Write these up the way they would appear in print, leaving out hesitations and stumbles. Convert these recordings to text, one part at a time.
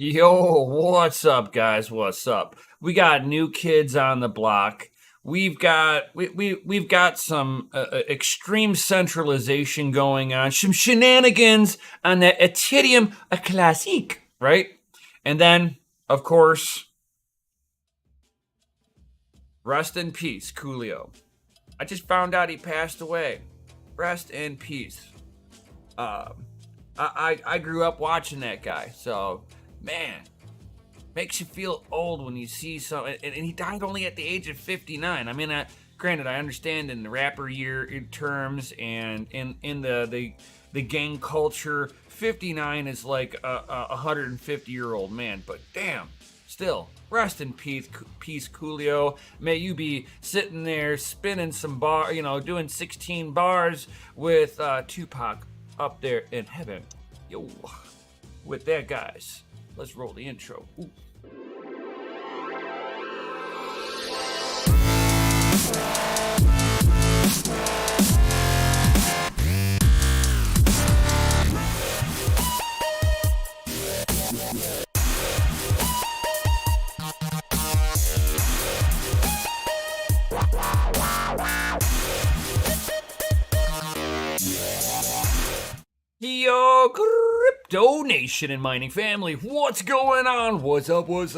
Yo, what's up, guys? What's up? We got new kids on the block. We've got some extreme centralization going on. Some shenanigans on the Ethereum Classic, right? And then, of course, rest in peace, Coolio. I just found out he passed away. Rest in peace. Um, I grew up watching that guy, so man, makes you feel old when you see something. And he died only at the age of 59. I mean, granted, I understand in the rapper year terms and in the gang culture, 59 is like a 150-year-old man. But damn, still, rest in peace, Coolio. May you be sitting there spinning some doing 16 bars with Tupac up there in heaven. Yo, with that, guys, let's roll the intro. Ooh. Yo, Crypto Nation and mining family, what's going on? What's up? What's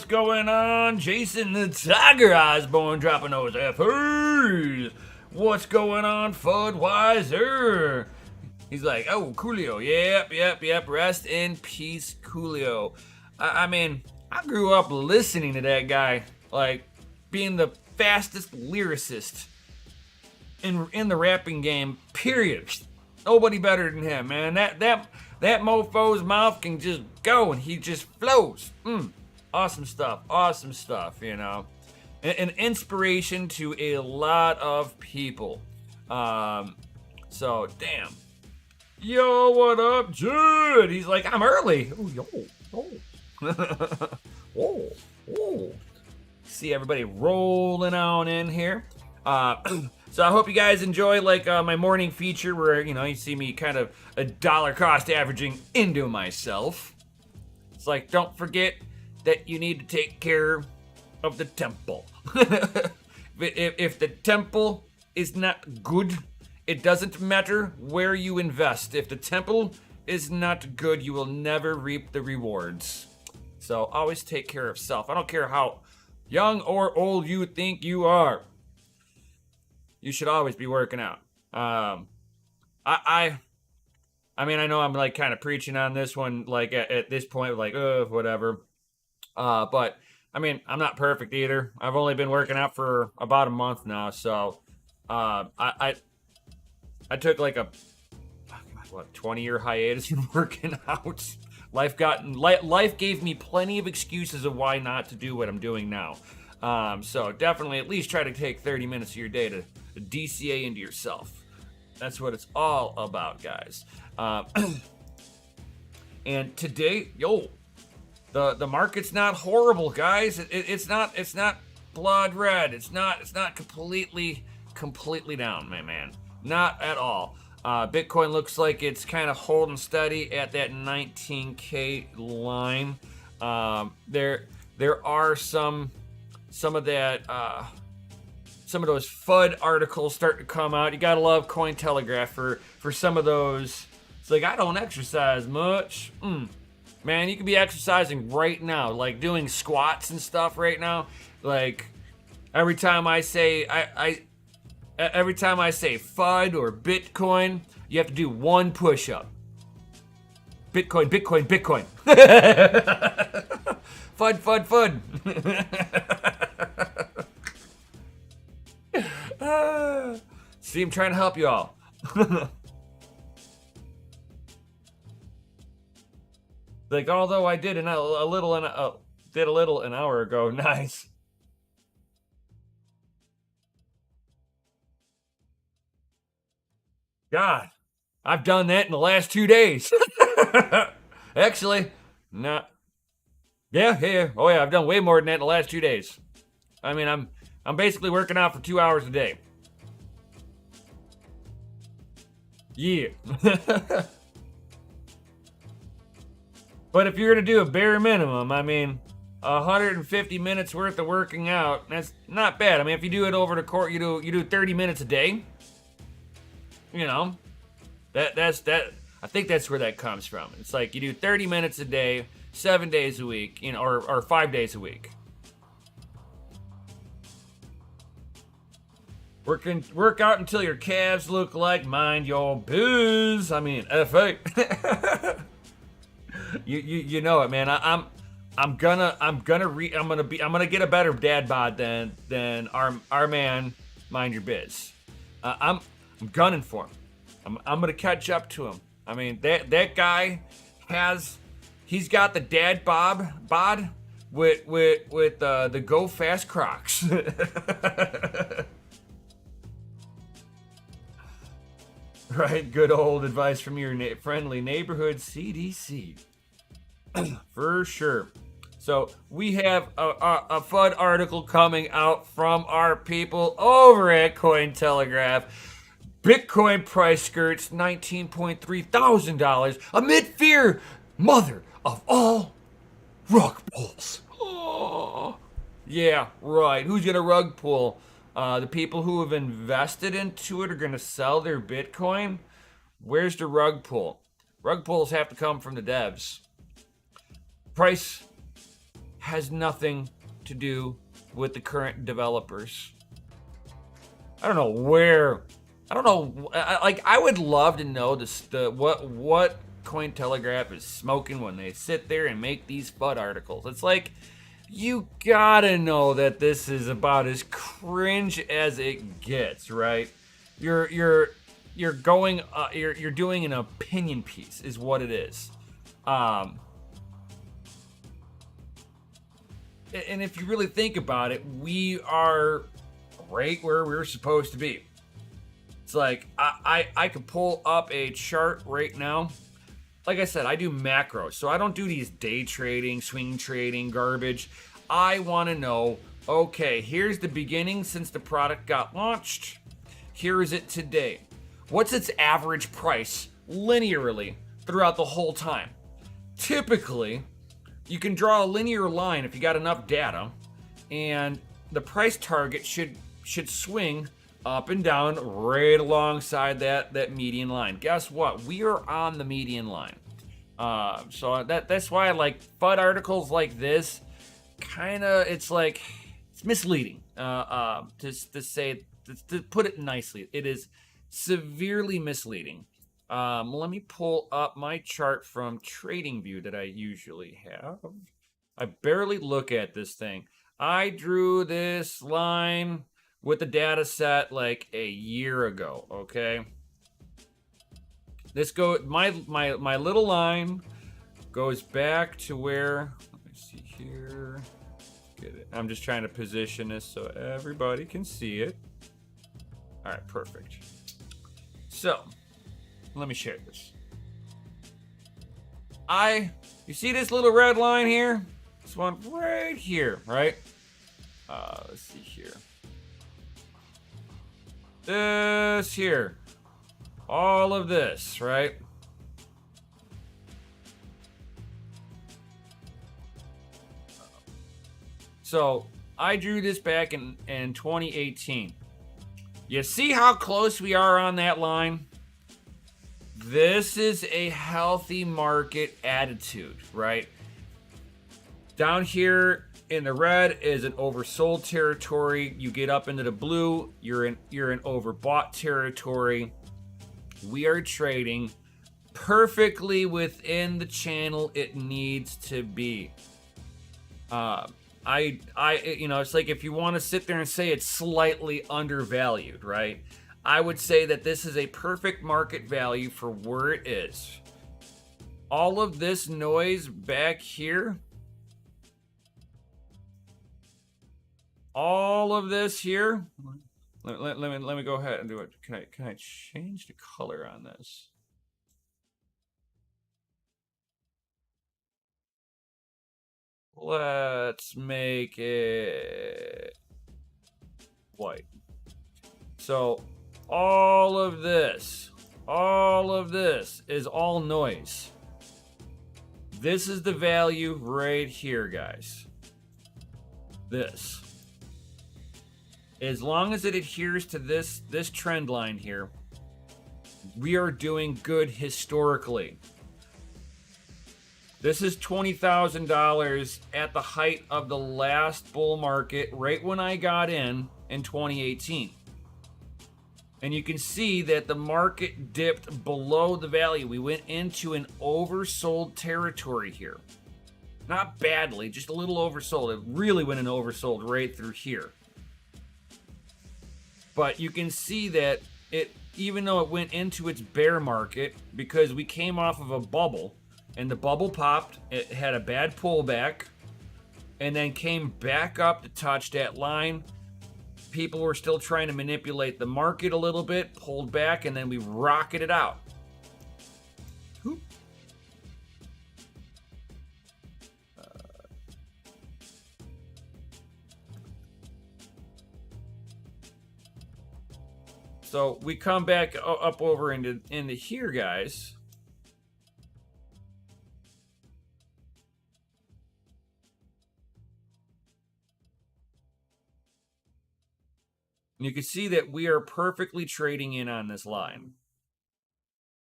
going on? Jason the Tiger Osborne dropping those FRs. What's going on, Fudweiser? He's like, oh, Coolio, yep, rest in peace, Coolio. I mean, I grew up listening to that guy, like, being the fastest lyricist in the rapping game, period. Nobody better than him, man. That mofo's mouth can just go and he just flows. Awesome stuff, you know. An inspiration to a lot of people. So, damn. Yo, what up, Jude? He's like, I'm early. Whoa. See everybody rolling on in here. So I hope you guys enjoy my morning feature where, you see me kind of a dollar cost averaging into myself. It's like, don't forget that you need to take care of the temple. If the temple is not good, it doesn't matter where you invest. If the temple is not good, you will never reap the rewards. So always take care of self. I don't care how young or old you think you are. You should always be working out. I mean, I know I'm like kind of preaching on this one, like at this point, like, whatever. But I mean, I'm not perfect either. I've only been working out for about a month now, so I took like a 20-year hiatus from working out. Life gave me plenty of excuses of why not to do what I'm doing now. So definitely at least try to take 30 minutes of your day to DCA into yourself. That's what it's all about, guys. And today, the market's not horrible, guys. It's not blood red. It's not completely down, my man. Not at all. Bitcoin looks like it's kind of holding steady at that 19K line. There are some of those FUD articles starting to come out. You gotta love Cointelegraph for some of those. It's like, I don't exercise much. Man, you could be exercising right now, like doing squats and stuff right now. Like every time I say FUD or Bitcoin, you have to do one push-up. Bitcoin. FUD. See, I'm trying to help you all. Like, although I did a little an hour ago. Nice. God, I've done that in the last 2 days. Actually, not. Yeah. Oh yeah, I've done way more than that in the last 2 days. I mean, I'm basically working out for 2 hours a day. Yeah. But if you're gonna do a bare minimum, I mean, 150 minutes worth of working out, that's not bad. I mean, if you do it over the court, you do 30 minutes a day. You know, that's. I think that's where that comes from. It's like you do 30 minutes a day, 7 days a week, you know, or 5 days a week. Work out until your calves look like mind your biz. I mean, FA. you know it, man. I'm gonna get a better dad bod than our man, mind your biz. I'm gunning for him. I'm gonna catch up to him. I mean, that guy he's got the dad bod with the Go Fast Crocs. Right, good old advice from your friendly neighborhood CDC. For sure. So we have a fun article coming out from our people over at Cointelegraph. Bitcoin price skirts $19.3 thousand amid fear, mother of all rug pulls. Oh, yeah, right. Who's gonna rug pull? The people who have invested into it are gonna sell their Bitcoin. Where's the rug pull? Rug pulls have to come from the devs. Price has nothing to do with the current developers. I don't know where. I don't know. I would love to know what Cointelegraph is smoking when they sit there and make these FUD articles. It's like, you gotta know that this is about as cringe as it gets, right? You're doing an opinion piece, is what it is. And if you really think about it, we are right where we're supposed to be. It's like, I could pull up a chart right now. Like I said, I do macros, so I don't do these day trading, swing trading, garbage. I want to know, okay, here's the beginning since the product got launched. Here is it today. What's its average price linearly throughout the whole time? Typically, you can draw a linear line if you got enough data, and the price target should swing up and down right alongside that median line. Guess what? We are on the median line. So that's why I like FUD articles like this. It's misleading. To put it nicely, it is severely misleading. Let me pull up my chart from TradingView that I usually have. I barely look at this thing. I drew this line with the data set like a year ago, okay? My little line goes back to where, let me see here. Get it. I'm just trying to position this so everybody can see it. All right, perfect. So, let me share this. You see this little red line here? This one right here, right? Let's see here. This here. All of this, right? So, I drew this back in 2018. You see how close we are on that line? This is a healthy market attitude, right? Down here in the red is an oversold territory. You get up into the blue, you're in overbought territory. We are trading perfectly within the channel it needs to be. It's like if you want to sit there and say it's slightly undervalued, right? I would say that this is a perfect market value for where it is. All of this noise back here, all of this here, let me go ahead and do it. Can I change the color on this? Let's make it white. So all of this is all noise. This is the value right here, guys. This. As long as it adheres to this trend line here, we are doing good historically. This is $20,000 at the height of the last bull market, right when I got in 2018. And you can see that the market dipped below the value. We went into an oversold territory here. Not badly, just a little oversold. It really went in oversold right through here. But you can see that it, even though it went into its bear market, because we came off of a bubble, and the bubble popped, it had a bad pullback, and then came back up to touch that line. People were still trying to manipulate the market a little bit, pulled back, and then we rocketed out. So we come back up over into here, guys. And you can see that we are perfectly trading in on this line.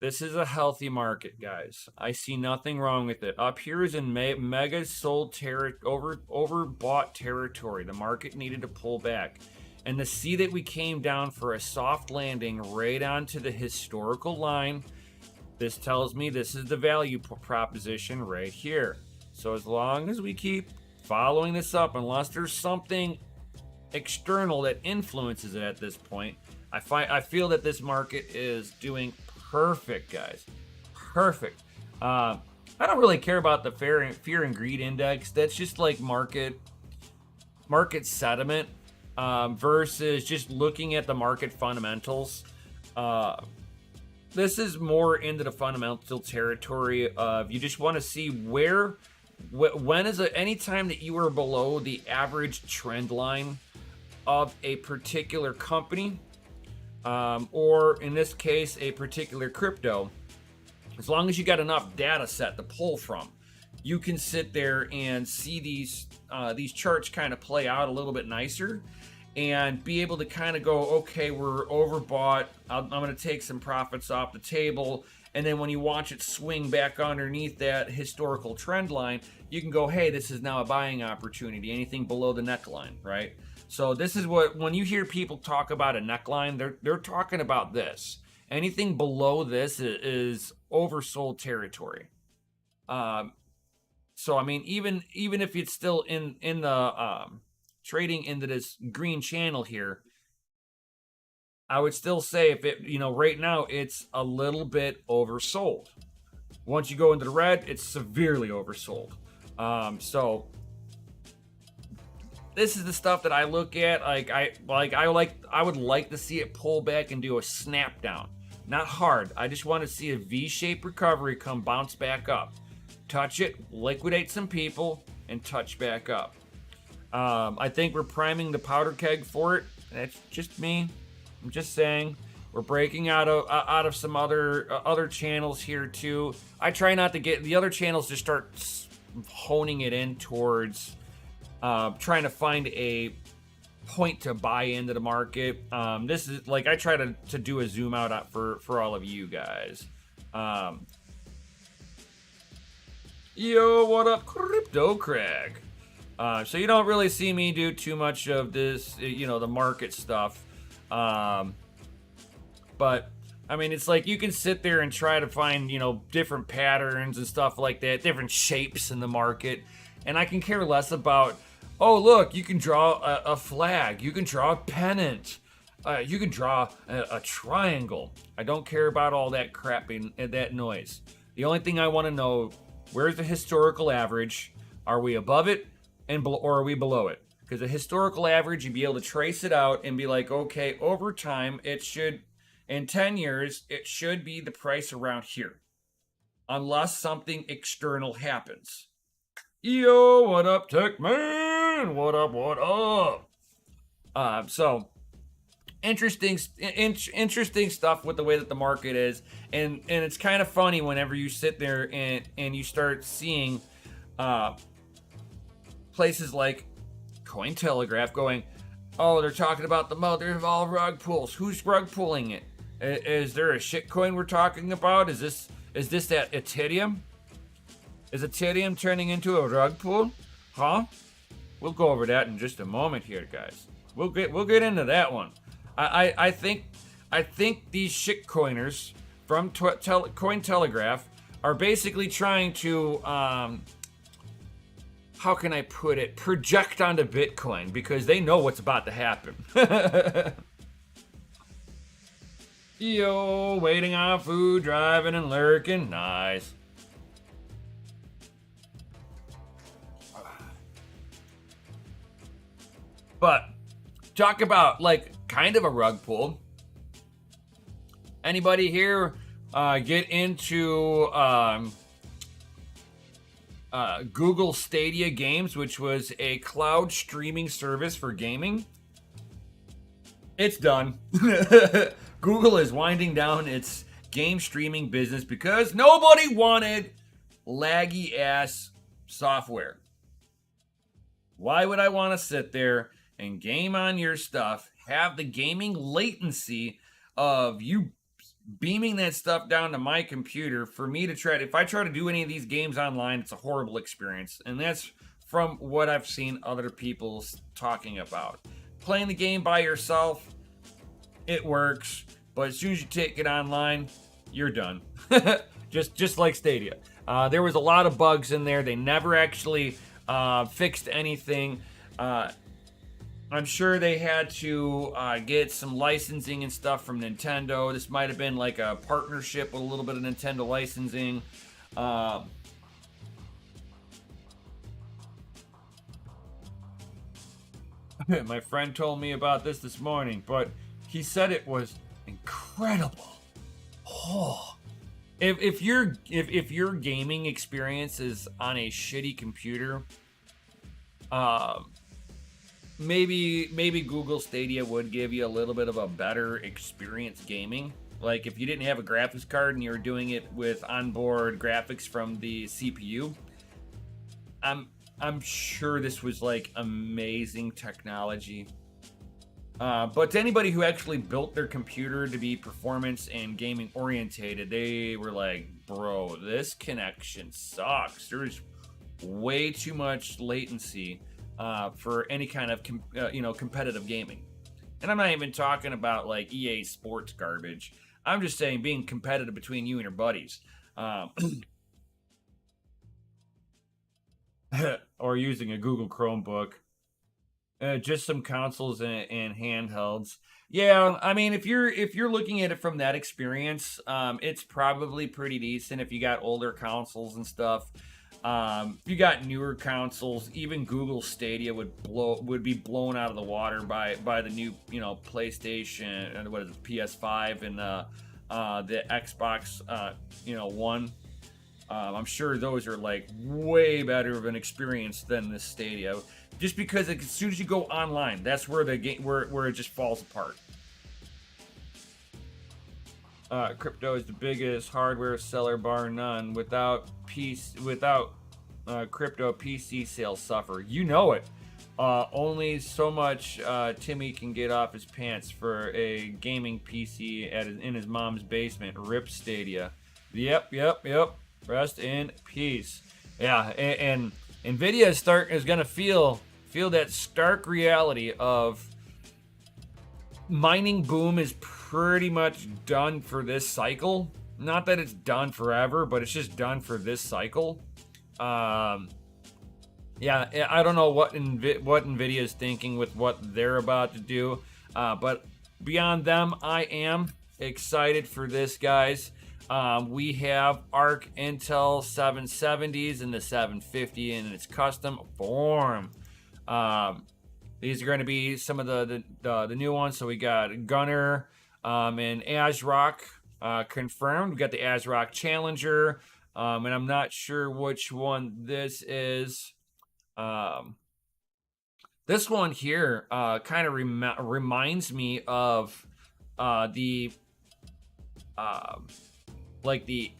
This is a healthy market, guys. I see nothing wrong with it. Up here is in mega sold overbought territory. The market needed to pull back. And to see that we came down for a soft landing right onto the historical line, this tells me this is the value proposition right here. So as long as we keep following this up, unless there's something external that influences it at this point, I feel that this market is doing perfect, guys. Perfect. I don't really care about the fear and greed index. That's just like market sentiment versus just looking at the market fundamentals. This is more into the fundamental territory of you just want to see when is any time that you are below the average trend line of a particular company, or in this case, a particular crypto. As long as you got enough data set to pull from, you can sit there and see these charts kind of play out a little bit nicer and be able to kind of go, okay, we're overbought. I'm going to take some profits off the table. And then when you watch it swing back underneath that historical trend line, you can go, hey, this is now a buying opportunity. Anything below the neckline, right? So this is what, when you hear people talk about a neckline, they're talking about this. Anything below this is oversold territory. So I mean, even if it's still in the trading into this green channel here, I would still say if it, right now it's a little bit oversold. Once you go into the red, it's severely oversold. So this is the stuff that I look at. I would like to see it pull back and do a snap down. Not hard. I just want to see a V-shaped recovery come bounce back up. Touch it, liquidate some people, and touch back up. I think we're priming the powder keg for it. That's just me. I'm just saying. We're breaking out of some other channels here too. I try not to get the other channels to start honing it in towards trying to find a point to buy into the market. This is like I try to do a zoom out for all of you guys. Yo, what up, Crypto Craig? So you don't really see me do too much of this, the market stuff. But I mean, it's like you can sit there and try to find, different patterns and stuff like that, different shapes in the market. And I can care less about, oh, look, you can draw a flag. You can draw a pennant. You can draw a triangle. I don't care about all that crap and that noise. The only thing I want to know, where's the historical average? Are we above it or are we below it? Because the historical average, you'd be able to trace it out and be like, okay, over time, it should, in 10 years, it should be the price around here. Unless something external happens. Yo, what up, Tech Man? What up, what up? So, interesting stuff with the way that the market is, and it's kind of funny whenever you sit there and you start seeing uh, places like Cointelegraph going, oh, they're talking about the mother of all rug pulls. Who's rug pulling it? Is there a shit coin we're talking about? Is this that Ethereum? Is Ethereum turning into a rug pull? Huh? We'll go over that in just a moment here, guys. We'll get into that one. I think these shitcoiners from Cointelegraph are basically trying to how can I put it, project onto Bitcoin because they know what's about to happen. Yo, waiting on food, driving and lurking, nice. But talk about like kind of a rug pull. Anybody here get into Google Stadia Games, which was a cloud streaming service for gaming? It's done. Google is winding down its game streaming business because nobody wanted laggy ass software. Why would I want to sit there and game on your stuff, have the gaming latency of you beaming that stuff down to my computer for me to try to, if I try to do any of these games online, it's a horrible experience. And that's from what I've seen other people talking about. Playing the game by yourself, it works, but as soon as you take it online, you're done. just like Stadia. There was a lot of bugs in there. They never actually fixed anything. I'm sure they had to get some licensing and stuff from Nintendo. This might have been like a partnership with a little bit of Nintendo licensing. My friend told me about this morning, but he said it was incredible. Oh, if your gaming experience is on a shitty computer, maybe Google Stadia would give you a little bit of a better experience gaming. Like if you didn't have a graphics card and you were doing it with onboard graphics from the CPU, I'm sure this was like amazing technology. But to anybody who actually built their computer to be performance and gaming orientated, they were like, bro, this connection sucks. There's way too much latency for any kind of competitive gaming. And I'm not even talking about like EA Sports garbage. I'm just saying being competitive between you and your buddies. Or using a Google Chromebook. Just some consoles and handhelds. Yeah, I mean, if you're looking at it from that experience, it's probably pretty decent if you got older consoles and stuff. If you got newer consoles, even Google Stadia would be blown out of the water by the new PlayStation and what is it, PS5 and the Xbox One. I'm sure those are like way better of an experience than this Stadia. Just because as soon as you go online, that's where the game where it just falls apart. Crypto is the biggest hardware seller bar none. Without crypto, PC sales suffer. You know it. Only so much Timmy can get off his pants for a gaming PC in his mom's basement. Rip Stadia. Yep. Rest in peace. Yeah, and Nvidia is going to feel that stark reality of mining boom is pretty much done for this cycle. Not that it's done forever, but it's just done for this cycle. Yeah, I don't know what Nvidia is thinking with what they're about to do, but beyond them, I am excited for this, guys. We have ARC Intel 770s and the 750 in its custom form. These are going to be some of the new ones. So we got Gunner and ASRock confirmed. We got the ASRock Challenger, and I'm not sure which one this is. The This one here kind of reminds me of the like the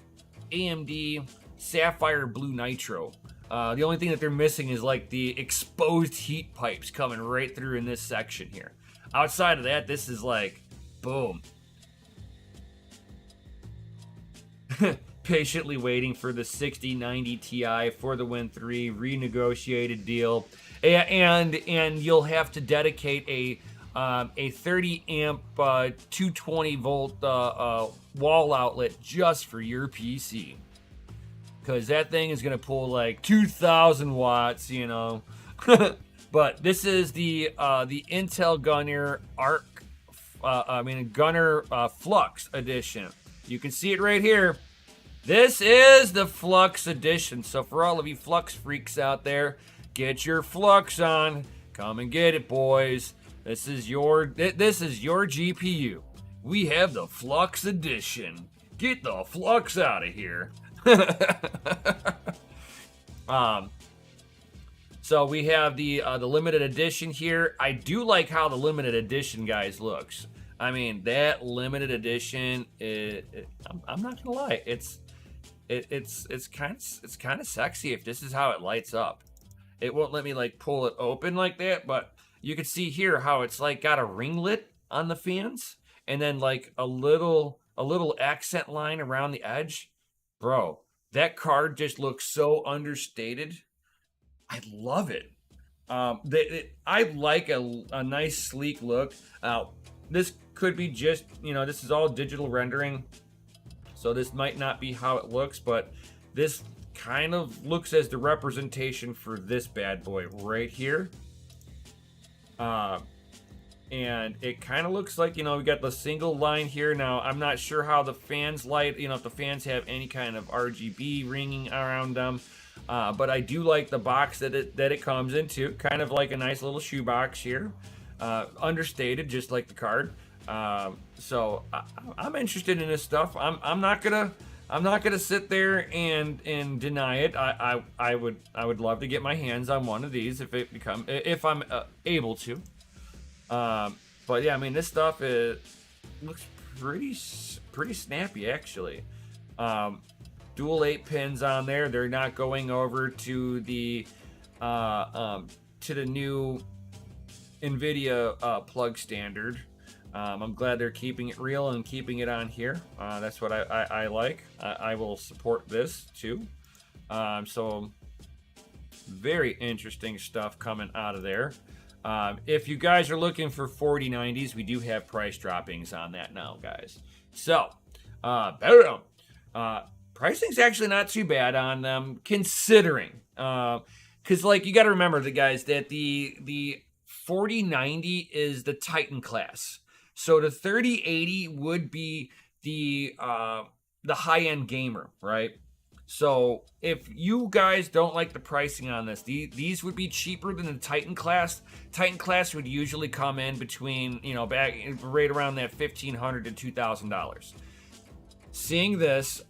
AMD Sapphire Blue Nitro. The only thing that they're missing is like the exposed heat pipes coming right through in this section here. Outside of that, this is like, boom. Patiently waiting for the 6090 Ti for the Win 3 renegotiated deal, and you'll have to dedicate a 30 amp 220 volt wall outlet just for your PC, because that thing is gonna pull like 2,000 watts, you know. But this is the Intel Gunner Gunner Flux edition. You can see it right here. This is the Flux edition. So for all of you Flux freaks out there, get your Flux on. Come and get it, boys. This is your GPU. We have the Flux edition. Get the Flux out of here. So we have the limited edition here. I do like how the limited edition, guys, looks. I mean, that limited edition, I'm not gonna lie, it's kind of sexy if this is how it lights up. It won't let me like pull it open like that, but you can see here how it's like got a ringlet on the fans, and then like a little accent line around the edge. Bro, that card just looks so understated. I love it. I like a nice sleek look. This could be just, you know, this is all digital rendering, so this might not be how it looks, but this kind of looks as the representation for this bad boy right here. And it kind of looks like, you know, we got the single line here. Now, I'm not sure how the fans light, you know, if the fans have any kind of RGB ringing around them. But I do like the box that it comes into, kind of like a nice little shoebox here. Understated, just like the card. So I'm interested in this stuff. I'm not gonna sit there and deny it. I would love to get my hands on one of these if I'm able to. But yeah, I mean, this stuff looks pretty snappy actually. Dual 8 pins on there. They're not going over to the new NVIDIA plug standard. I'm glad they're keeping it real and keeping it on here. That's what I like. I will support this too. So very interesting stuff coming out of there. If you guys are looking for 4090s, we do have price droppings on that now, guys. So, pricing's actually not too bad on them, considering. Because, like, you got to remember, guys, that the 4090 is the Titan class. So the 3080 would be the high-end gamer, right? So if you guys don't like the pricing on this, these would be cheaper than the Titan class. Titan class would usually come in between, you know, back right around that $1,500 to $2,000. Seeing this,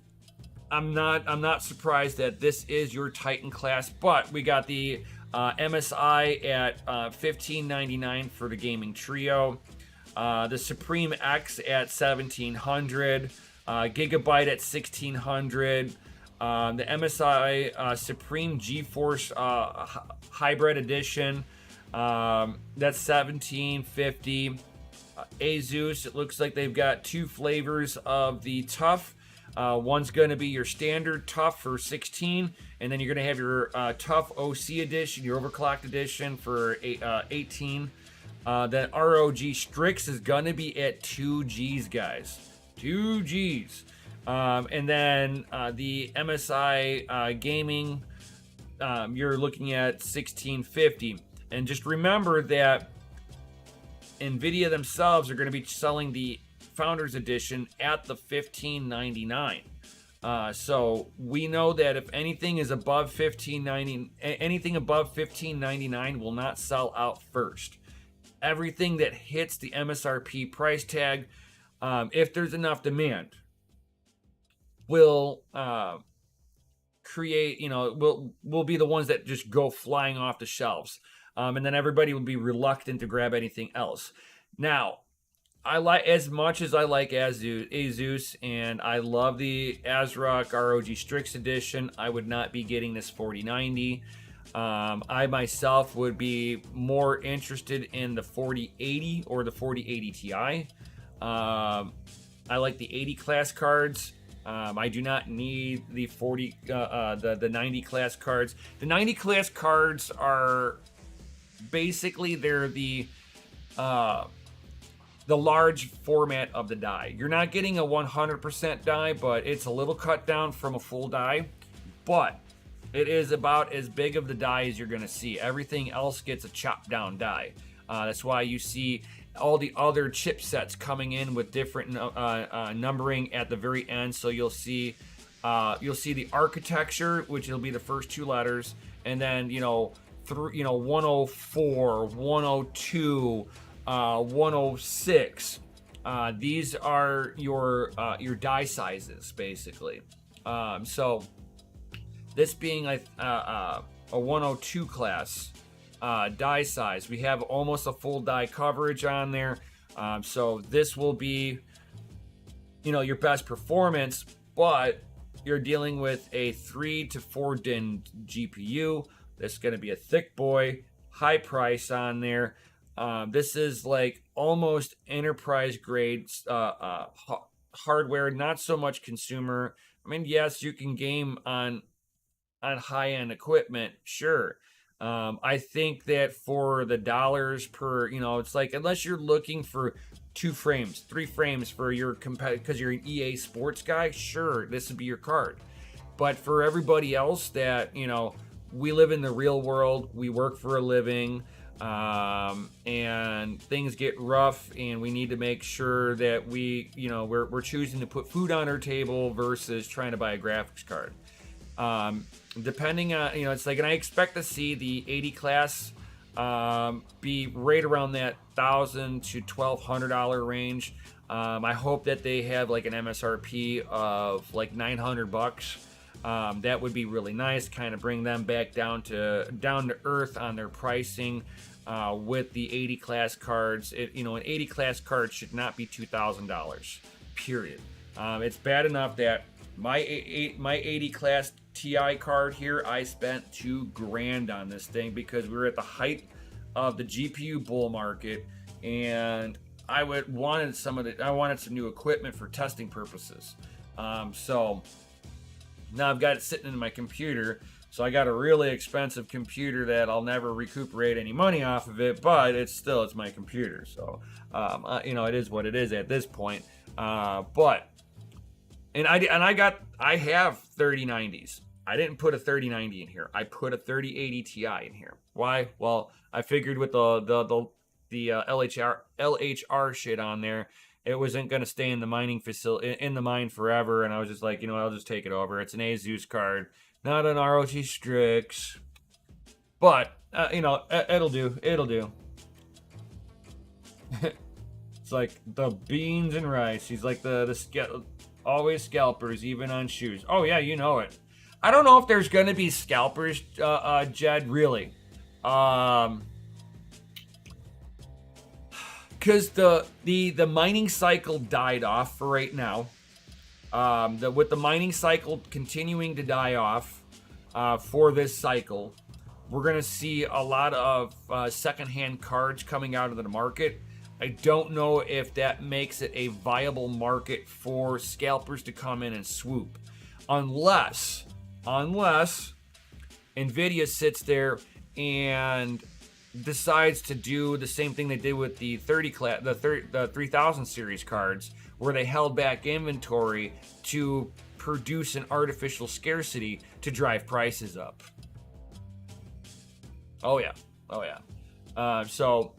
I'm not surprised that this is your Titan class, but we got the MSI at $1,599 for the gaming trio, the Supreme X at $1,700, Gigabyte at $1,600. The MSI Supreme GeForce Hybrid Edition, that's $1,750. Asus, it looks like they've got two flavors of the Tough. One's going to be your standard Tough for $16, and then you're going to have your Tough OC edition, your overclocked edition for $18. Then ROG Strix is going to be at 2 Gs, guys. 2 Gs. And then the MSI Gaming, you're looking at $1,650. And just remember that NVIDIA themselves are going to be selling the Founders Edition at the $1,599. So we know that if anything is above anything above $1,599 will not sell out first. Everything that hits the MSRP price tag, if there's enough demand, will create, you know, will be the ones that just go flying off the shelves. And then everybody would be reluctant to grab anything else. Now, I like, as much as I like Azus, and I love the Azrock ROG Strix Edition, I would not be getting this 4090. I myself would be more interested in the 4080 or the 4080 Ti. I like the 80 class cards. I do not need the 90 class cards. The 90 class cards are basically, they're the large format of the die. You're not getting a 100% die, but it's a little cut down from a full die. But it is about as big of the die as you're going to see. Everything else gets a chopped down die. That's why you see all the other chipsets coming in with different numbering at the very end. So you'll see the architecture, which will be the first two letters, and then 104, 102. 106. These are your die sizes, basically. So this being a 102 class die size, we have almost a full die coverage on there. So this will be, your best performance, but you're dealing with a 3 to 4 DIN GPU. This is going to be a thick boy, high price on there. This is like almost enterprise grade hardware, not so much consumer. I mean, yes, you can game on high end equipment, sure. I think that for the dollars per, it's like, unless you're looking for 2 frames, 3 frames for your because you're an EA sports guy, sure, this would be your card. But for everybody else that, we live in the real world, we work for a living. And things get rough, and we need to make sure that we're choosing to put food on our table versus trying to buy a graphics card. Depending on, it's like, and I expect to see the 80 class be right around that $1,000 to $1,200 range. I hope that they have like an MSRP of like $900. That would be really nice, kind of bring them back down to earth on their pricing. With the 80 class cards, an 80 class card should not be $2,000, period. It's bad enough that my 80 class Ti card here, I spent $2,000 on this thing because we were at the height of the GPU bull market, and I wanted some new equipment for testing purposes. So now I've got it sitting in my computer. So I got a really expensive computer that I'll never recuperate any money off of it, but it's my computer. So, it is what it is at this point. I have 3090s. I didn't put a 3090 in here. I put a 3080 Ti in here. Why? Well, I figured with the LHR shit on there, it wasn't going to stay in the mining facility, in the mine forever. And I was just like, I'll just take it over. It's an Asus card. Not an ROG Strix, but it'll do. It'll do. It's like the beans and rice. He's like the always scalpers, even on shoes. Oh yeah, you know it. I don't know if there's gonna be scalpers, Jed. Really, because the mining cycle died off for right now. With the mining cycle continuing to die off for this cycle, we're going to see a lot of secondhand cards coming out of the market. I don't know if that makes it a viable market for scalpers to come in and swoop. Unless NVIDIA sits there and decides to do the same thing they did with the 3000 series cards, where they held back inventory to produce an artificial scarcity to drive prices up. Oh yeah. So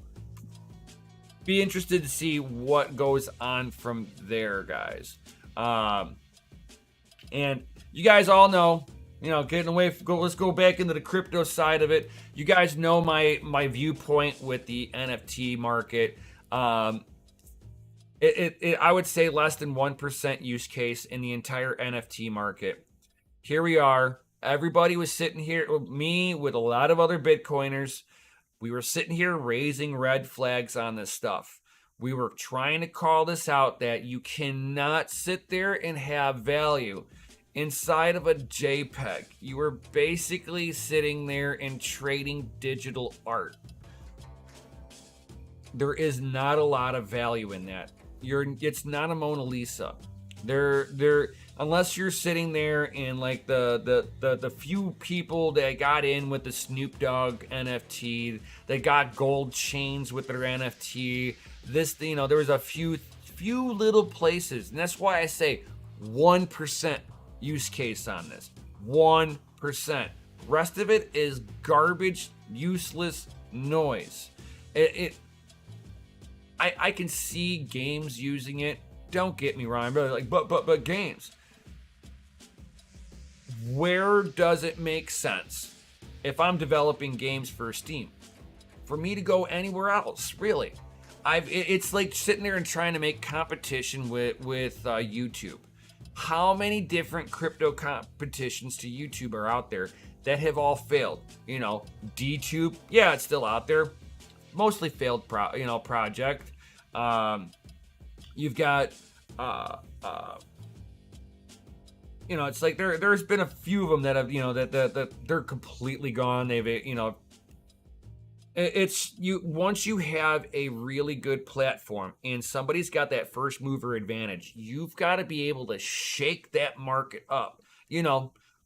be interested to see what goes on from there, guys. And you guys all know, getting away. Let's go back into the crypto side of it. You guys know my viewpoint with the NFT market. I would say less than 1% use case in the entire NFT market. Here we are. Everybody was sitting here, me with a lot of other Bitcoiners. We were sitting here raising red flags on this stuff. We were trying to call this out that you cannot sit there and have value inside of a JPEG. You are basically sitting there and trading digital art. There is not a lot of value in that. It's not a Mona Lisa. Unless you're sitting there and like the few people that got in with the Snoop Dogg NFT, that got gold chains with their NFT. There was a few little places, and that's why I say 1% use case on this. 1%. Rest of it is garbage, useless noise. I can see games using it. Don't get me wrong, but games. Where does it make sense if I'm developing games for Steam for me to go anywhere else? Really, it's like sitting there and trying to make competition with YouTube. How many different crypto competitions to YouTube are out there that have all failed? DTube, yeah, it's still out there. Mostly failed project. You've got it's like there's been a few of them that have that they're completely gone. They've it's you once you have a really good platform and somebody's got that first mover advantage, you've got to be able to shake that market up.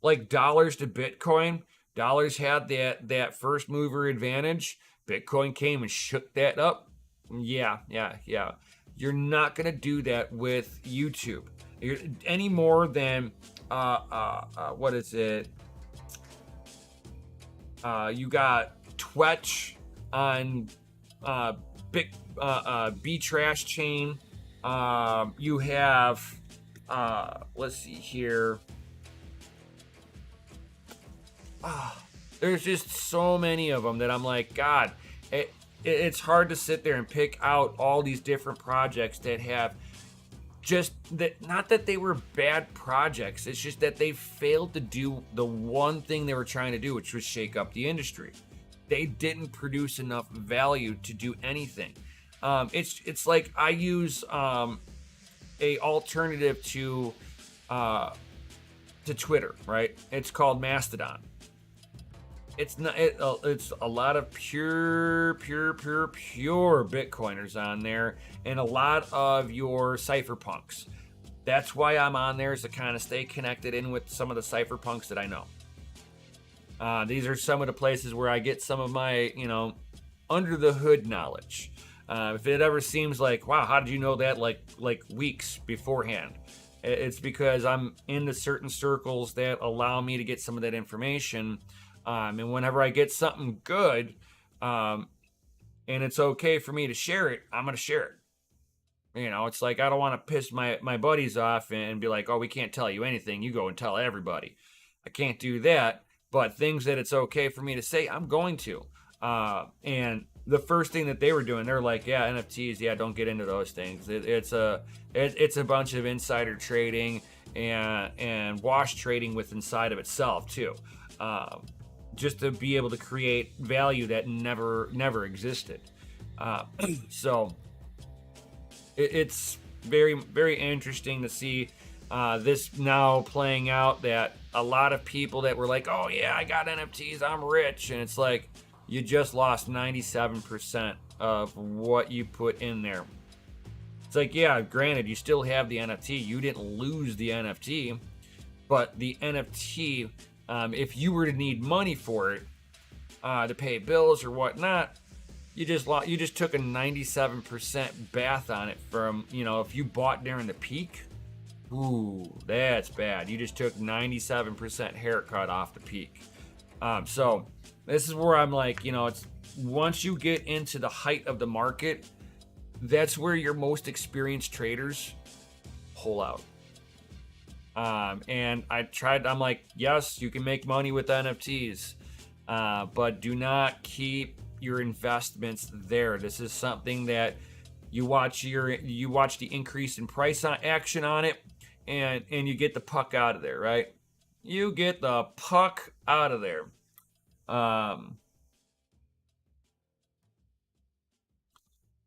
Like dollars to Bitcoin. Dollars had that first mover advantage. Bitcoin came and shook that up. Yeah. You're not gonna do that with YouTube any more than what is it? You got Twitch on B Trash chain. You have let's see here. There's just so many of them that I'm like, God, it's hard to sit there and pick out all these different projects that have just that. Not that they were bad projects, it's just that they failed to do the one thing they were trying to do, which was shake up the industry. They didn't produce enough value to do anything. It's like I use a alternative to Twitter, right? It's called Mastodon. It's not. It's a lot of pure Bitcoiners on there, and a lot of your cypherpunks. That's why I'm on there, is to kind of stay connected in with some of the cypherpunks that I know. These are some of the places where I get some of my, under the hood knowledge. If it ever seems like, wow, how did you know that like weeks beforehand? It's because I'm into certain circles that allow me to get some of that information. And whenever I get something good, and it's okay for me to share it, I'm going to share it. It's like, I don't want to piss my buddies off and be like, oh, we can't tell you anything. You go and tell everybody. I can't do that. But things that it's okay for me to say, I'm going to. And the first thing that they were doing, they're like, yeah, NFTs, yeah, don't get into those things. It's a bunch of insider trading and wash trading with inside of itself too. Just to be able to create value that never existed. So it's very, very interesting to see this now playing out, that a lot of people that were like, oh yeah, I got NFTs, I'm rich. And it's like, you just lost 97% of what you put in there. It's like, yeah, granted, you still have the NFT. You didn't lose the NFT, but the NFT, if you were to need money for it, to pay bills or whatnot, you just took a 97% bath on it from, if you bought during the peak, ooh, that's bad. You just took 97% haircut off the peak. So this is where I'm like, it's once you get into the height of the market, that's where your most experienced traders pull out. And I'm like, yes, you can make money with NFTs, but do not keep your investments there. This is something that you watch the increase in price action on it, and you get the puck out of there, right? You get the puck out of there.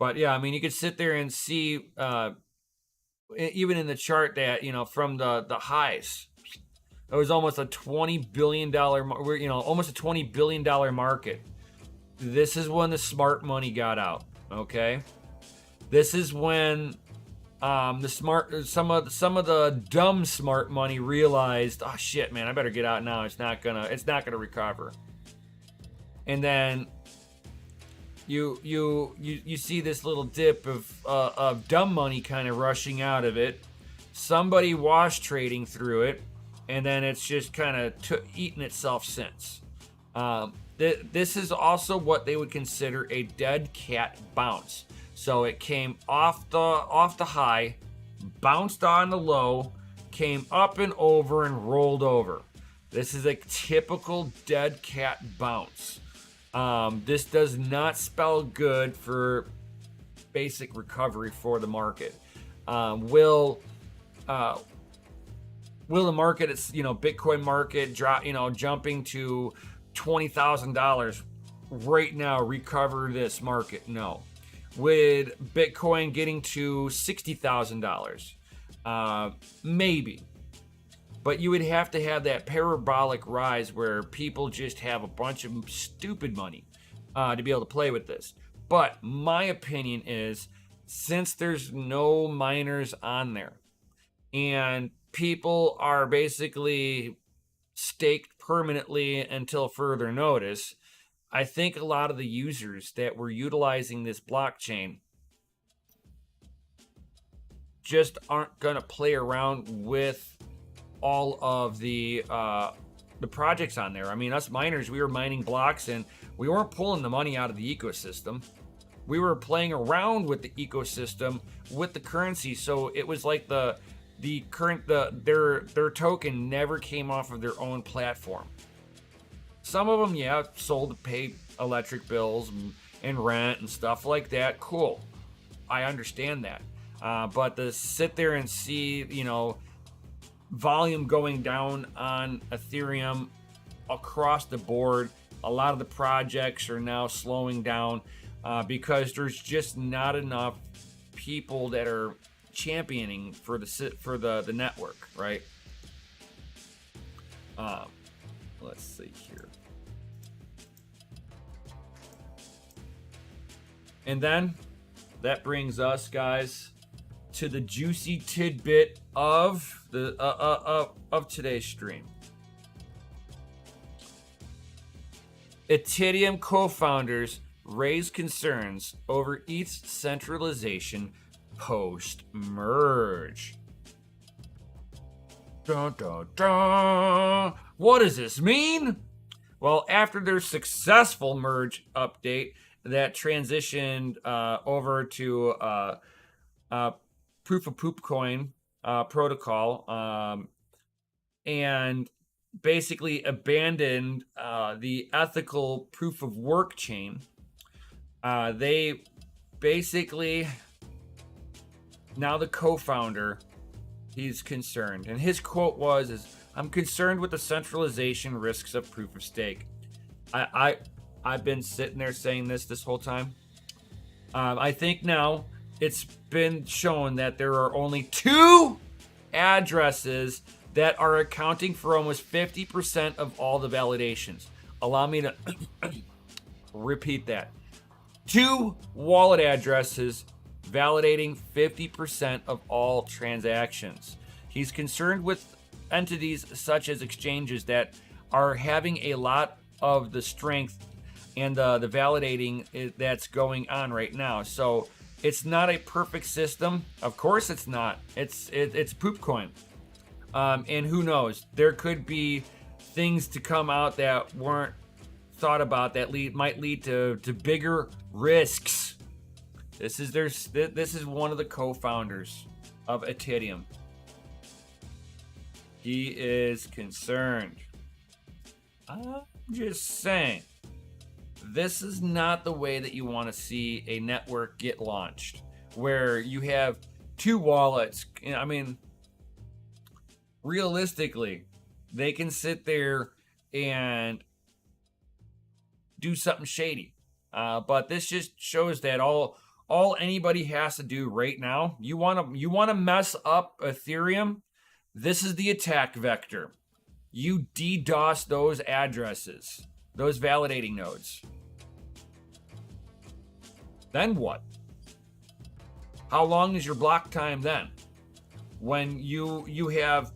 But yeah, I mean, you could sit there and see, even in the chart that, from the highs, it was almost a $20 billion, almost a $20 billion market. This is when the smart money got out. Okay, this is when some of the dumb smart money realized, oh shit, man, I better get out now. It's not gonna recover. And then you see this little dip of dumb money kind of rushing out of it. Somebody wash trading through it, and then it's just kind of eaten itself since. This is also what they would consider a dead cat bounce. So it came off the high, bounced on the low, came up and over and rolled over. This is a typical dead cat bounce. This does not spell good for basic recovery for the market. Will the market, Bitcoin market drop, jumping to $20,000 right now recover this market? No. With Bitcoin getting to $60,000, maybe. But you would have to have that parabolic rise where people just have a bunch of stupid money to be able to play with this. But my opinion is, since there's no miners on there and people are basically staked permanently until further notice, I think a lot of the users that were utilizing this blockchain just aren't going to play around with all of the projects on there. I mean, us miners, we were mining blocks and we weren't pulling the money out of the ecosystem. We were playing around with the ecosystem with the currency. So it was like their token never came off of their own platform. Some of them, sold to pay electric bills and rent and stuff like that. Cool. I understand that. But to sit there and see, volume going down on Ethereum across the board, a lot of the projects are now slowing down because there's just not enough people that are championing for the network, right? Let's see here. And then that brings us, guys, to the juicy tidbit of the of today's stream. Ethereum co-founders raise concerns over ETH's centralization post-merge. Dun, dun, dun. What does this mean? Well, after their successful merge update that transitioned over to proof of poop coin protocol and basically abandoned the ethical proof of work chain, they basically, now the co-founder, he's concerned, and his quote was, "I'm concerned with the centralization risks of proof of stake." I've been sitting there saying this whole time. I think now it's been shown that there are only 2 addresses that are accounting for almost 50% of all the validations. Allow me to repeat that. 2 wallet addresses validating 50% of all transactions. He's concerned with entities such as exchanges that are having a lot of the strength and the validating that's going on right now. So it's not a perfect system. Of course it's not. It's poop coin. And who knows? There could be things to come out that weren't thought about that might lead to bigger risks. This is one of the co-founders of Ethereum. He is concerned. I'm just saying, this is not the way that you want to see a network get launched, where you have 2 wallets. I mean, realistically, they can sit there and do something shady. But this just shows that all all anybody has to do right now, you want to mess up Ethereum, this is the attack vector. You DDoS those addresses, those validating nodes. Then what? How long is your block time then? When you have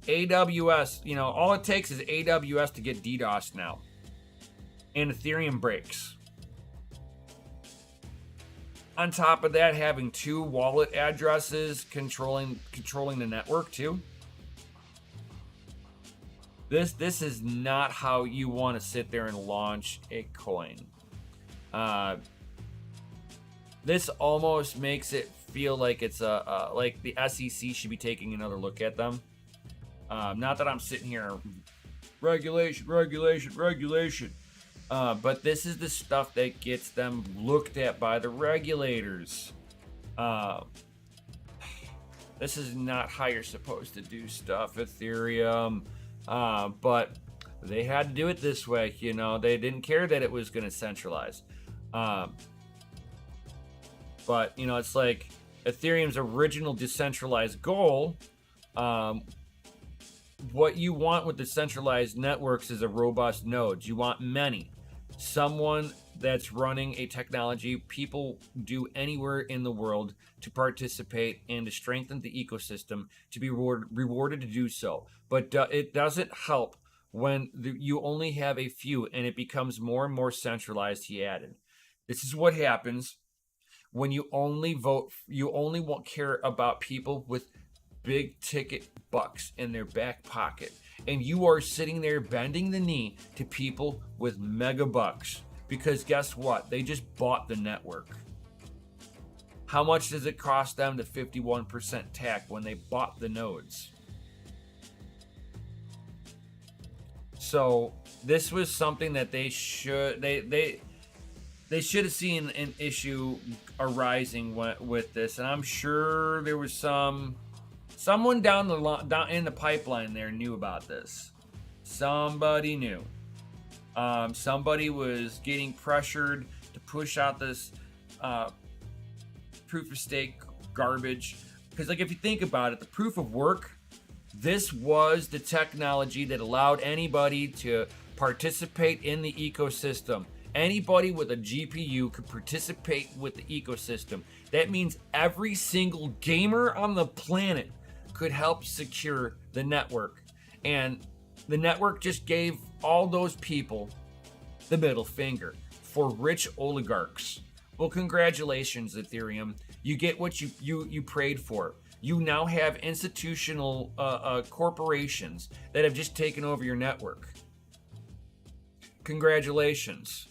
AWS, all it takes is AWS to get DDoS now. And Ethereum breaks. On top of that, having 2 wallet addresses controlling the network too. This is not how you want to sit there and launch a coin. This almost makes it feel like it's like the SEC should be taking another look at them. Not that I'm sitting here, regulation. But this is the stuff that gets them looked at by the regulators. This is not how you're supposed to do stuff, Ethereum. But they had to do it this way. They didn't care that it was going to centralize. But, it's like Ethereum's original decentralized goal. What you want with decentralized networks is a robust nodes. You want many. Someone that's running a technology people do anywhere in the world to participate and to strengthen the ecosystem, to be rewarded to do so. But it doesn't help when you only have a few and it becomes more and more centralized, he added. This is what happens when you only care about people with big ticket bucks in their back pocket, and you are sitting there bending the knee to people with mega bucks, because guess what? They just bought the network. How much does it cost them to 51% tax when they bought the nodes? So this was something that they should have seen an issue arising with this, and I'm sure there was someone down in the pipeline there knew about this. Somebody knew. Somebody was getting pressured to push out this proof of stake garbage. Because, if you think about it, the proof of work, this was the technology that allowed anybody to participate in the ecosystem. Anybody with a GPU could participate with the ecosystem. That means every single gamer on the planet could help secure the network. And the network just gave all those people the middle finger for rich oligarchs. Well, congratulations, Ethereum. You get what you prayed for. You now have institutional corporations that have just taken over your network. Congratulations.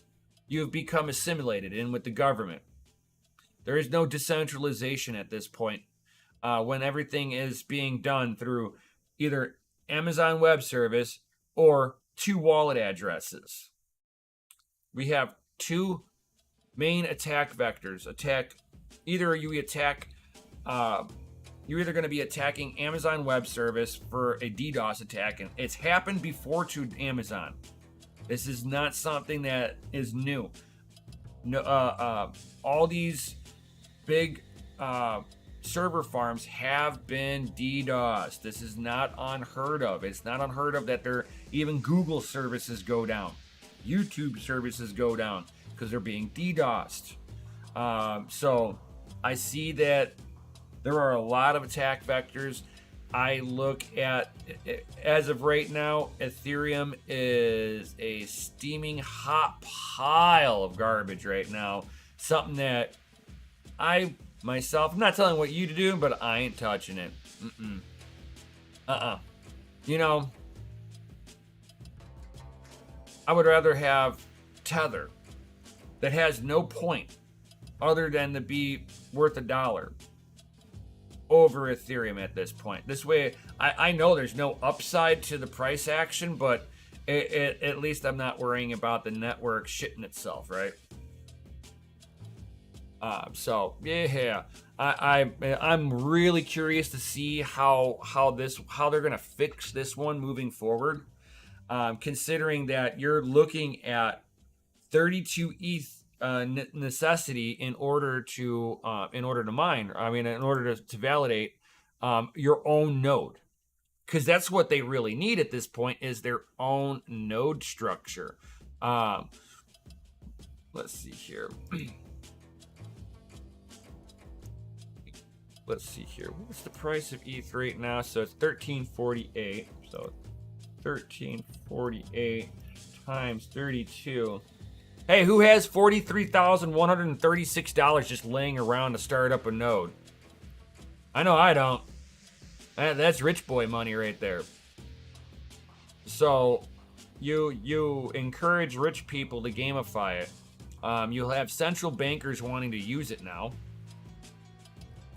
You have become assimilated in with the government. There is no decentralization at this point. When everything is being done through either Amazon Web Service or 2 wallet addresses. We have 2 main attack vectors. You're either going to be attacking Amazon Web Service for a DDoS attack, and it's happened before to Amazon. This is not something that is new. No, all these big server farms have been DDoSed. This is not unheard of. It's not unheard of that even Google services go down. YouTube services go down because they're being DDoSed. So I see that there are a lot of attack vectors. I look at, as of right now, Ethereum is a steaming hot pile of garbage right now. Something that I'm not telling what you to do, but I ain't touching it. I would rather have Tether that has no point other than to be worth $1 over Ethereum at this point. This way, I know there's no upside to the price action, but at least I'm not worrying about the network shitting itself, right? So yeah, I'm really curious to see how they're gonna fix this one moving forward. Considering that you're looking at 32 ETH necessity in order to mine. I mean, in order to validate your own node, because that's what they really need at this point is their own node structure. Let's see here. Let's see here. What's the price of ETH right now? So it's 1348. So 1348 times 32. Hey, who has $43,136 just laying around to start up a node? I know I don't. That's rich boy money right there. So you encourage rich people to gamify it. You'll have central bankers wanting to use it now.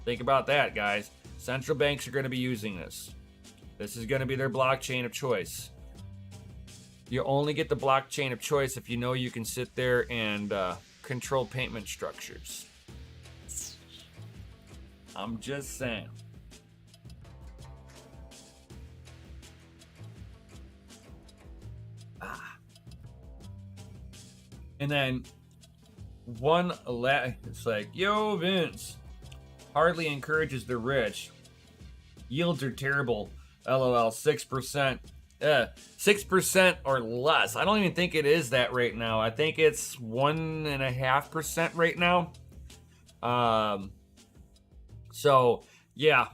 Think about that, guys. Central banks are going to be using this. This is going to be their blockchain of choice. You only get the blockchain of choice if you know you can sit there and control payment structures. I'm just saying. And then it's like, yo, Vince, hardly encourages the rich. Yields are terrible. LOL, 6%. 6% or less. I don't even think it is that right now. I think it's 1.5% right now. So yeah,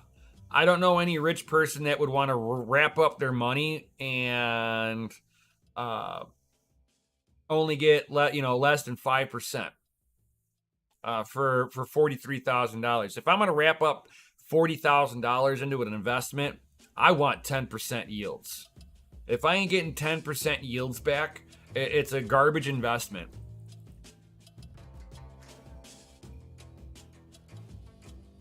I don't know any rich person that would want to wrap up their money and only get less than 5% for $43,000. If I'm going to wrap up $40,000 into an investment, I want 10% yields. If I ain't getting 10% yields back, it's a garbage investment.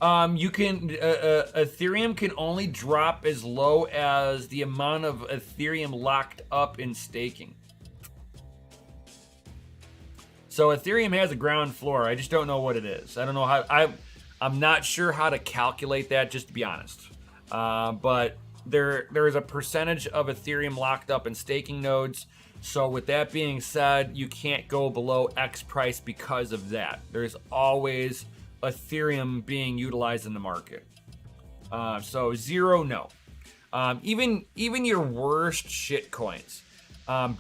Ethereum can only drop as low as the amount of Ethereum locked up in staking. So Ethereum has a ground floor. I just don't know what it is. I don't know how. I'm not sure how to calculate that, just to be honest. But there is a percentage of Ethereum locked up in staking nodes. So with that being said, you can't go below X price because of that. There's always Ethereum being utilized in the market. So zero, no. Even your worst shit coins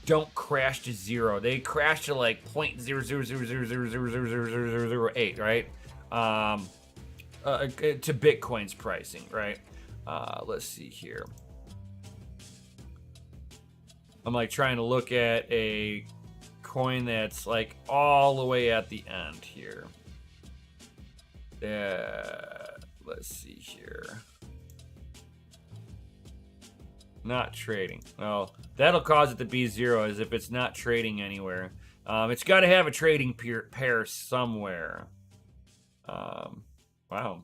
don't crash to zero. They crash to like 0.000000008, right? To Bitcoin's pricing, right? Let's see here. I'm like trying to look at a coin that's like all the way at the end here. Let's see here. Not trading. Well, that'll cause it to be zero as if it's not trading anywhere. It's got to have a trading pair somewhere. Wow.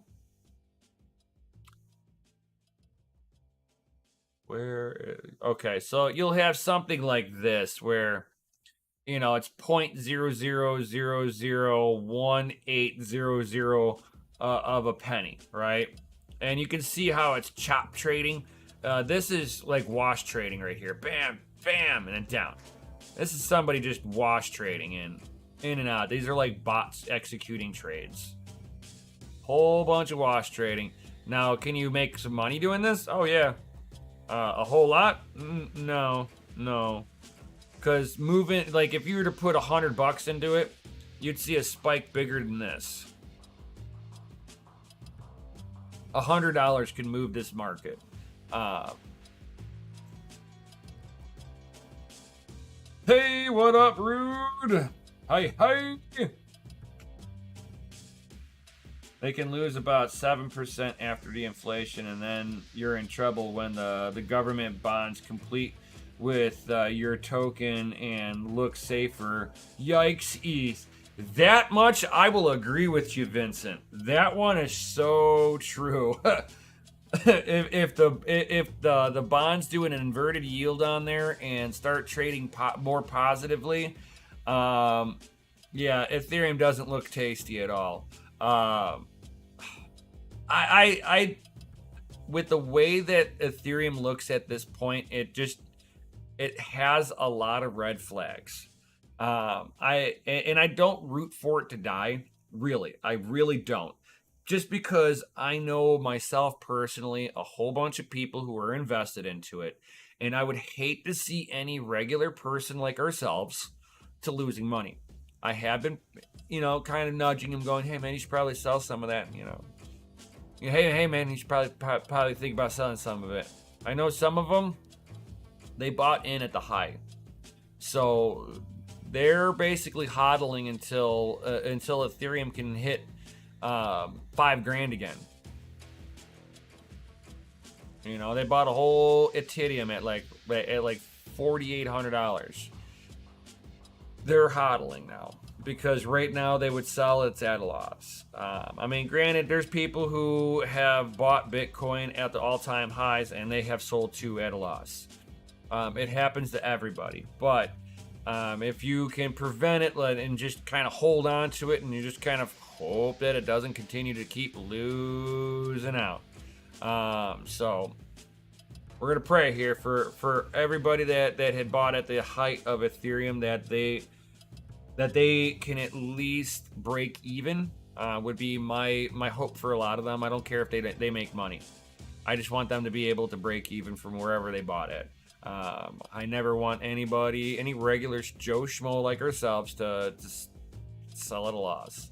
Okay, so you'll have something like this where, it's 0.00001800 of a penny, right? And you can see how it's chop trading. This is like wash trading right here. Bam, bam, and then down. This is somebody just wash trading in and out. These are like bots executing trades. Whole bunch of wash trading. Now, can you make some money doing this? Oh, yeah. A whole lot? No. Because moving, like if you were to put $100 into it, you'd see a spike bigger than this. $100 can move this market. Hey, what up, Rude? Hi. They can lose about 7% after the inflation, and then you're in trouble when the government bonds complete with your token and look safer. Yikes, ETH. That much I will agree with you, Vincent. That one is so true. if the bonds do an inverted yield on there and start trading more positively, yeah, Ethereum doesn't look tasty at all. I with the way that Ethereum looks at this point, it has a lot of red flags. I don't root for it to die. Really, I really don't. Just because I know myself personally, a whole bunch of people who are invested into it, and I would hate to see any regular person like ourselves to losing money. I have been, kind of nudging him, going, "Hey man, you should probably sell some of that." Hey man, you should probably think about selling some of it. I know some of them they bought in at the high, so they're basically hodling until Ethereum can hit $5,000 again. They bought a whole Ethereum at like $4,800. They're hodling now because right now they would sell it's at a loss. Granted, there's people who have bought Bitcoin at the all-time highs and they have sold too at a loss. It happens to everybody, but if you can prevent it and just kind of hold on to it and you just kind of hope that it doesn't continue to keep losing out. So we're going to pray here for everybody that had bought at the height of Ethereum that they can at least break even. Would be my hope for a lot of them. I don't care if they make money. I just want them to be able to break even from wherever they bought it. I never want any regular Joe Schmo like ourselves to sell at a loss.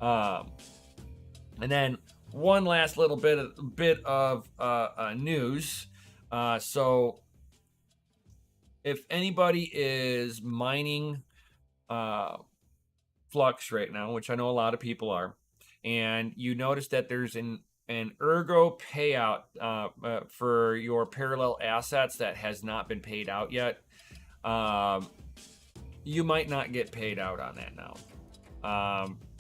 And then one last little bit of news. So if anybody is mining Flux right now, which I know a lot of people are, and you notice that there's an Ergo payout for your parallel assets that has not been paid out yet, you might not get paid out on that now,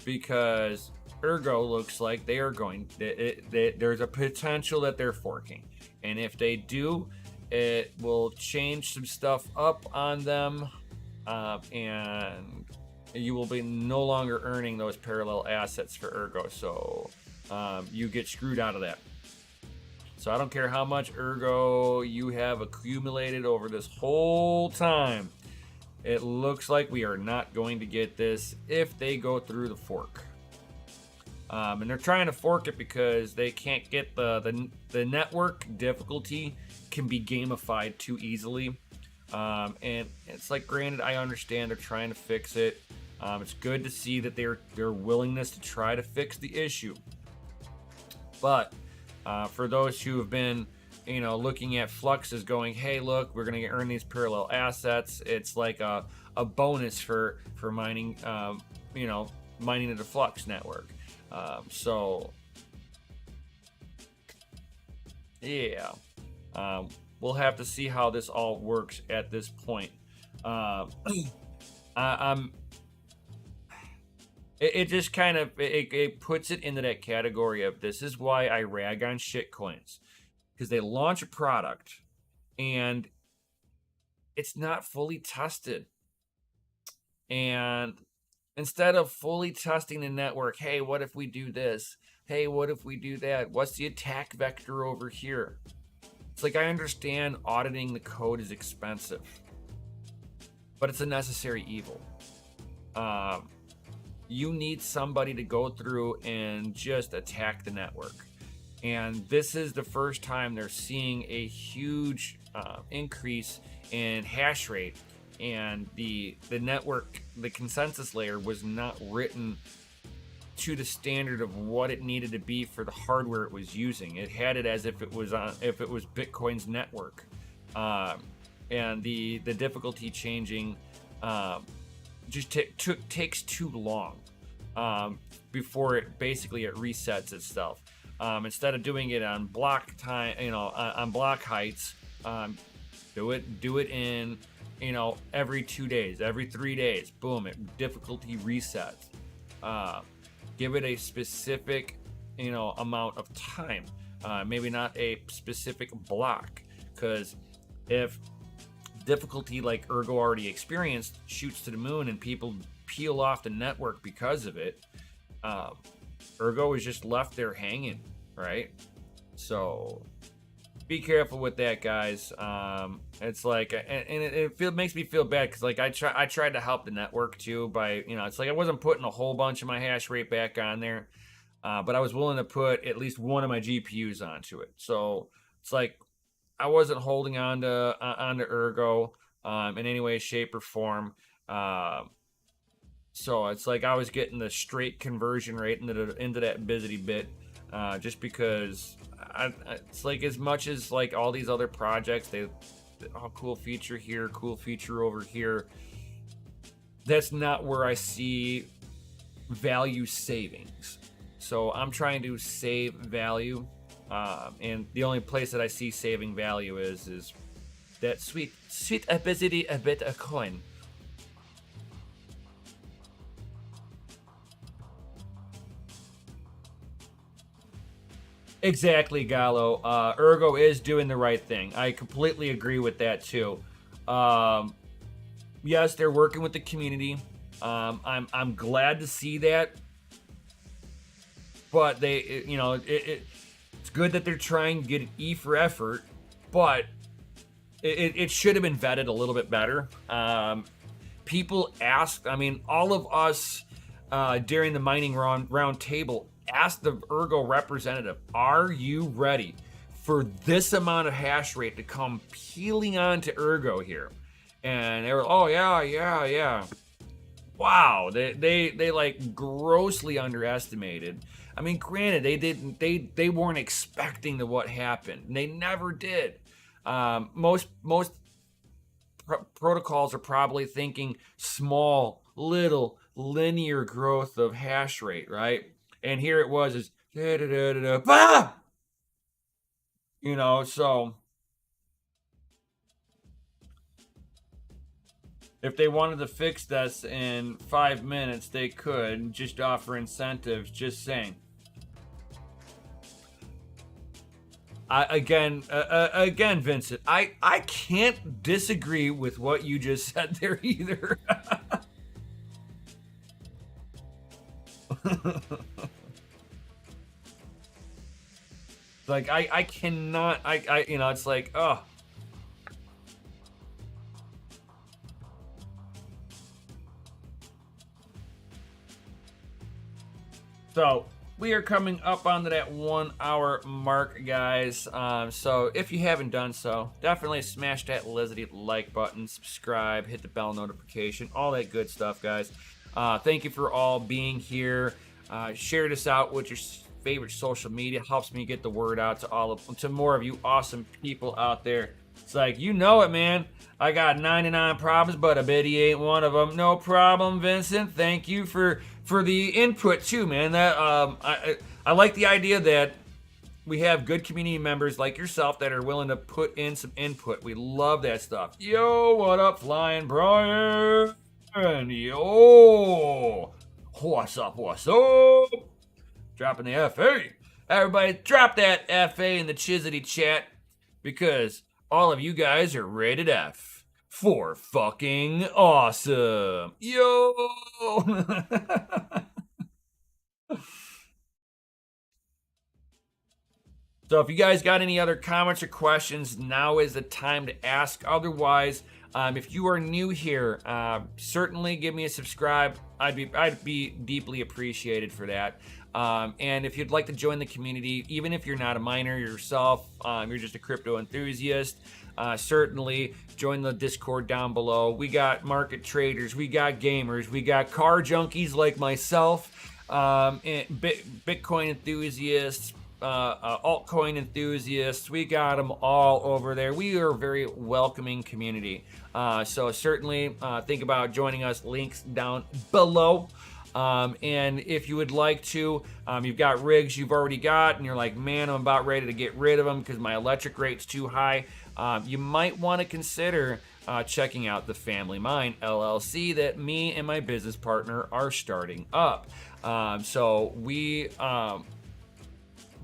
because Ergo looks like they are going. There's a potential that they're forking, and if they do, it will change some stuff up on them, and you will be no longer earning those parallel assets for Ergo. So you get screwed out of that. So I don't care how much Ergo you have accumulated over this whole time. It looks like we are not going to get this if they go through the fork. And they're trying to fork it because they can't get the network difficulty can be gamified too easily. And it's like, granted, I understand they're trying to fix it. It's good to see that their willingness to try to fix the issue. But for those who have been, looking at Flux as going, hey, look, we're going to earn these parallel assets. It's like a bonus for mining, mining in the Flux network. We'll have to see how this all works at this point. It just kind of it puts it into that category of, this is why I rag on shitcoins, because they launch a product and it's not fully tested, and instead of fully testing the network, hey, what if we do this? Hey, what if we do that? What's the attack vector over here? It's like, I understand auditing the code is expensive, but it's a necessary evil. You need somebody to go through and just attack the network. And this is the first time they're seeing a huge increase in hash rate. And the network, the consensus layer, was not written to the standard of what it needed to be for the hardware it was using. It had it as if it was Bitcoin's network, and the difficulty changing just takes too long before it resets itself. Instead of doing it on block time, on block heights, do it in every 2 days, every 3 days. Boom, difficulty resets. Give it a specific amount of time, maybe not a specific block, because if difficulty like Ergo already experienced shoots to the moon and people peel off the network because of it, Ergo is just left there hanging, right? So be careful with that, guys. It's like, and it makes me feel bad because like I tried to help the network too by, it's like I wasn't putting a whole bunch of my hash rate back on there, but I was willing to put at least one of my GPUs onto it. So it's like I wasn't holding onto Ergo in any way, shape, or form. So it's like I was getting the straight conversion rate into that Bizzity bit, just because it's like as much as like all these other projects, cool feature here, cool feature over here. That's not where I see value savings. So I'm trying to save value, and the only place that I see saving value is that sweet Bizzity a bit a coin. Exactly, Gallo. Ergo is doing the right thing. I completely agree with that too. Yes, they're working with the community. I'm glad to see that. But it's good that they're trying to get an E for effort, but it should have been vetted a little bit better. People asked. I mean, all of us during the mining round table asked the Ergo representative, are you ready for this amount of hash rate to come peeling onto Ergo here? And they were, oh yeah. Wow, they like grossly underestimated. I mean, granted, they weren't expecting what happened. They never did. Most protocols are probably thinking small, little, linear growth of hash rate, right? And here it was, is bah! So if they wanted to fix this in 5 minutes, they could just offer incentives. Just saying. Again, Vincent, I can't disagree with what you just said there either. Like I cannot, it's like, oh. So we are coming up onto that 1 hour mark, guys. So if you haven't done so, definitely smash that Lizzy like button, subscribe, hit the bell notification, all that good stuff, guys. Thank you for all being here. Share this out with your favorite social media. Helps me get the word out to more of you awesome people out there. It's like, you know it, man. I got 99 problems, but I bet he ain't one of them. No problem, Vincent. Thank you for the input too, man. That I like the idea that we have good community members like yourself that are willing to put in some input. We love that stuff. Yo, what up, Flying Brian? Yo, what's up? Dropping the FA. Everybody, drop that FA in the Chizzity chat because all of you guys are rated F for fucking awesome. Yo! So if you guys got any other comments or questions, now is the time to ask. Otherwise, if you are new here, certainly give me a subscribe. I'd be deeply appreciated for that. And if you'd like to join the community, even if you're not a miner yourself, you're just a crypto enthusiast, certainly join the Discord down below. We got market traders, we got gamers, we got car junkies like myself, and Bitcoin enthusiasts, altcoin enthusiasts. We got them all over there. We are a very welcoming community. So certainly think about joining us. Links down below. And if you would like to, you've got rigs you've already got and you're like, man, I'm about ready to get rid of them because my electric rate's too high. You might want to consider checking out the Family Mine LLC that me and my business partner are starting up. So we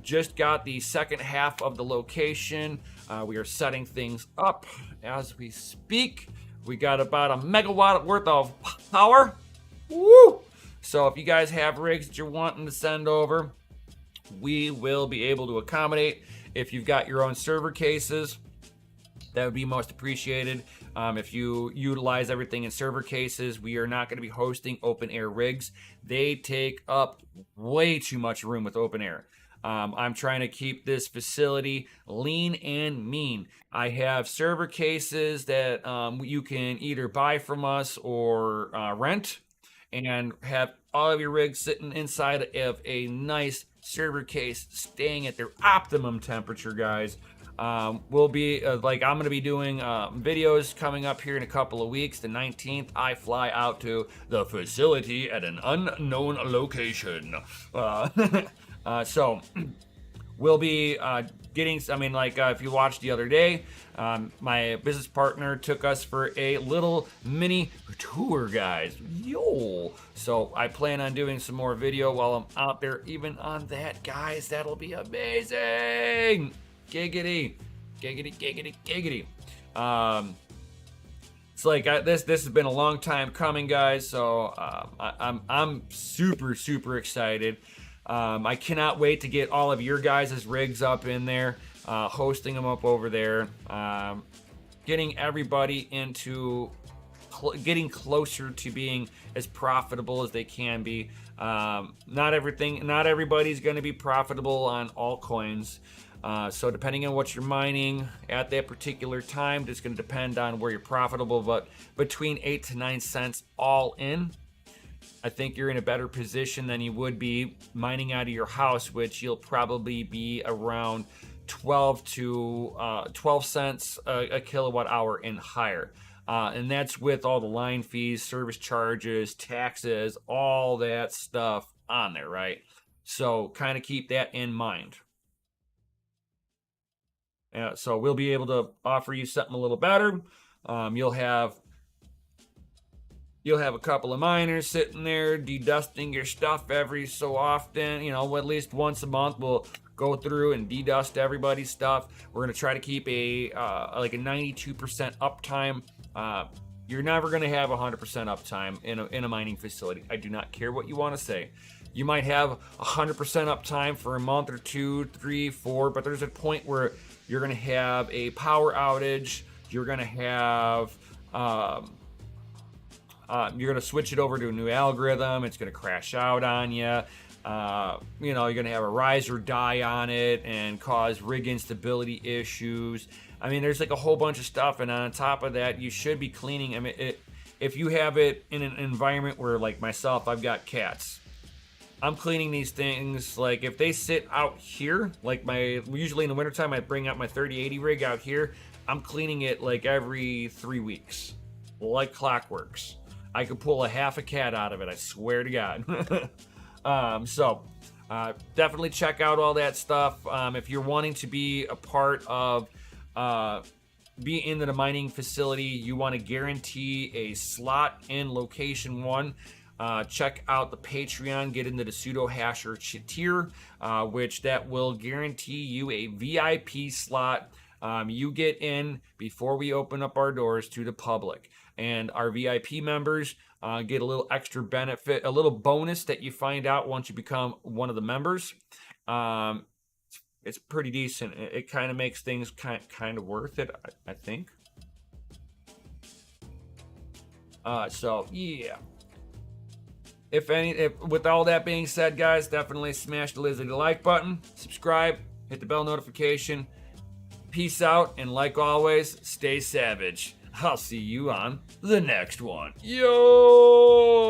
just got the second half of the location. We are setting things up as we speak. We got about a megawatt worth of power. Woo! So if you guys have rigs that you're wanting to send over, we will be able to accommodate. If you've got your own server cases, that would be most appreciated. If you utilize everything in server cases, we are not going to be hosting open air rigs. They take up way too much room with open air. I'm trying to keep this facility lean and mean. I have server cases that you can either buy from us or rent, and have all of your rigs sitting inside of a nice server case, staying at their optimum temperature, guys. We'll be I'm going to be doing videos coming up here in a couple of weeks. The 19th, I fly out to the facility at an unknown location. So we'll be getting, if you watched the other day, my business partner took us for a little mini tour, guys. Yo! So I plan on doing some more video while I'm out there, even on that, guys. That'll be amazing! Giggity, giggity, giggity, giggity. It's like this has been a long time coming, guys. So I'm super excited. I cannot wait to get all of your guys' rigs up in there, hosting them up over there, getting everybody into getting closer to being as profitable as they can be. Not everybody's going to be profitable on altcoins. So depending on what you're mining at that particular time, it's going to depend on where you're profitable, but between 8 to 9 cents all in, I think you're in a better position than you would be mining out of your house, which you'll probably be around 12 cents a kilowatt hour and higher. And that's with all the line fees, service charges, taxes, all that stuff on there, right? So kind of keep that in mind. So we'll be able to offer you something a little better. You'll have a couple of miners sitting there dedusting your stuff every so often. At least once a month we'll go through and dedust everybody's stuff. We're going to try to keep a 92% uptime. You're never going to have 100% uptime in a mining facility. I do not care what you want to say. You might have 100% uptime for a month or 2, 3, 4, but there's a point where you're going to have a power outage. You're going to have you're going to switch it over to a new algorithm. It's going to crash out on you. You're going to have a rise or die on it and cause rig instability issues. There's like a whole bunch of stuff. And on top of that, you should be cleaning. If you have it in an environment where, like myself, I've got cats, I'm cleaning these things. Like if they sit out here, usually in the wintertime, I bring out my 3080 rig out here. I'm cleaning it like every 3 weeks, like clockworks. I could pull a half a cat out of it, I swear to God. So definitely check out all that stuff. If you're wanting to be a part of, be into the mining facility, you want to guarantee a slot in location 1. Check out the Patreon, get into the pseudo hasher tier, which that will guarantee you a VIP slot. You get in before we open up our doors to the public, and our VIP members get a little extra benefit, a little bonus that you find out once you become one of the members. It's pretty decent. It kind of makes things kind of worth it, I think. So yeah. With all that being said, guys, definitely smash the lizard like button, subscribe, hit the bell notification. Peace out, and like always, stay savage. I'll see you on the next one. Yo!